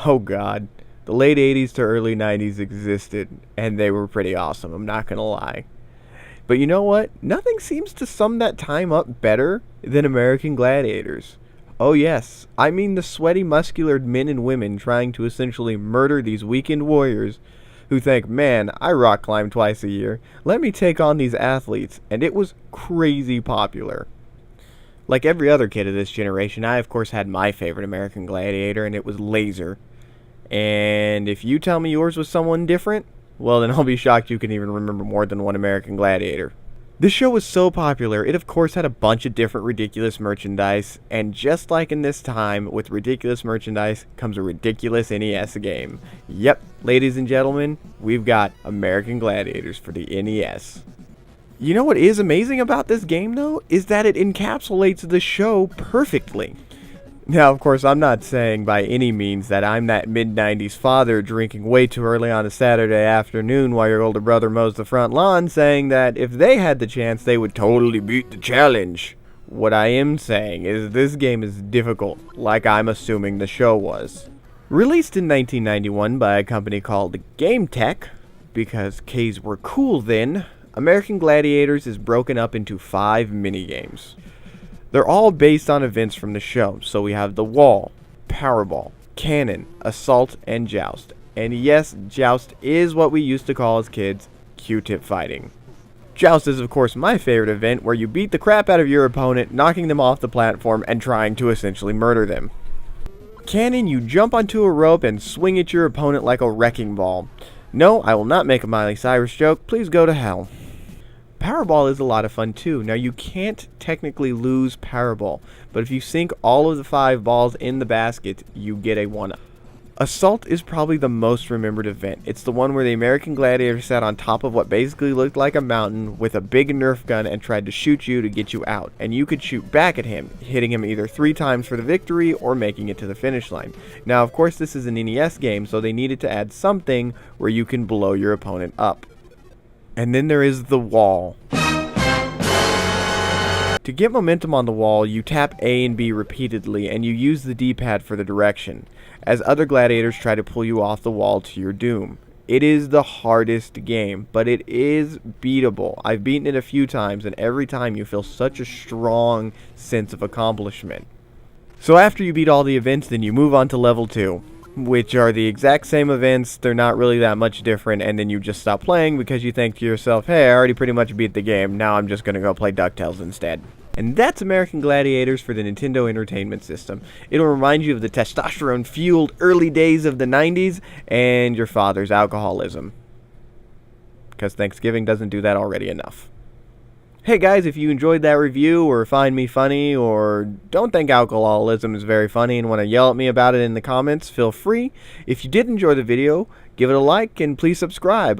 Oh god. The late 80s to early 90s existed, and they were pretty awesome, I'm not gonna lie. But you know what? Nothing seems to sum that time up better than American Gladiators. Oh yes, I mean the sweaty, muscular men and women trying to essentially murder these weekend warriors who think, man, I rock climb twice a year. Let me take on these athletes. And it was crazy popular. Like every other kid of this generation, I of course had my favorite American Gladiator, and it was Laser. And if you tell me yours was someone different, well then I'll be shocked you can even remember more than one American Gladiator. This show was so popular, it of course had a bunch of different ridiculous merchandise, and just like in this time, with ridiculous merchandise comes a ridiculous NES game. Yep, ladies and gentlemen, we've got American Gladiators for the NES. You know what is amazing about this game though, is that it encapsulates the show perfectly. Now, of course, I'm not saying by any means that I'm that mid-90s father drinking way too early on a Saturday afternoon while your older brother mows the front lawn, saying that if they had the chance, they would totally beat the challenge. What I am saying is this game is difficult, like I'm assuming the show was. Released in 1991 by a company called Game Tech, because Ks were cool then, American Gladiators is broken up into 5 minigames. They're all based on events from the show, so we have the wall, powerball, cannon, assault, and joust. And yes, joust is what we used to call as kids Q-tip fighting. Joust is of course my favorite event, where you beat the crap out of your opponent, knocking them off the platform and trying to essentially murder them. Cannon, you jump onto a rope and swing at your opponent like a wrecking ball. No, I will not make a Miley Cyrus joke, please go to hell. Powerball is a lot of fun too. Now you can't technically lose Powerball, but if you sink all of the 5 balls in the basket, you get a 1-up. Assault is probably the most remembered event. It's the one where the American Gladiator sat on top of what basically looked like a mountain with a big Nerf gun and tried to shoot you to get you out. And you could shoot back at him, hitting him either 3 times for the victory or making it to the finish line. Now of course this is an NES game, so they needed to add something where you can blow your opponent up. And then there is the wall. To get momentum on the wall, you tap A and B repeatedly, and you use the D-pad for the direction, as other gladiators try to pull you off the wall to your doom. It is the hardest game, but it is beatable. I've beaten it a few times, and every time you feel such a strong sense of accomplishment. So after you beat all the events, then you move on to level 2. Which are the exact same events, they're not really that much different, and then you just stop playing because you think to yourself, hey, I already pretty much beat the game, now I'm just gonna go play DuckTales instead. And that's American Gladiators for the Nintendo Entertainment System. It'll remind you of the testosterone-fueled early days of the 90s and your father's alcoholism. Because Thanksgiving doesn't do that already enough. Hey guys, if you enjoyed that review, or find me funny, or don't think alcoholism is very funny and want to yell at me about it in the comments, feel free. If you did enjoy the video, give it a like and please subscribe.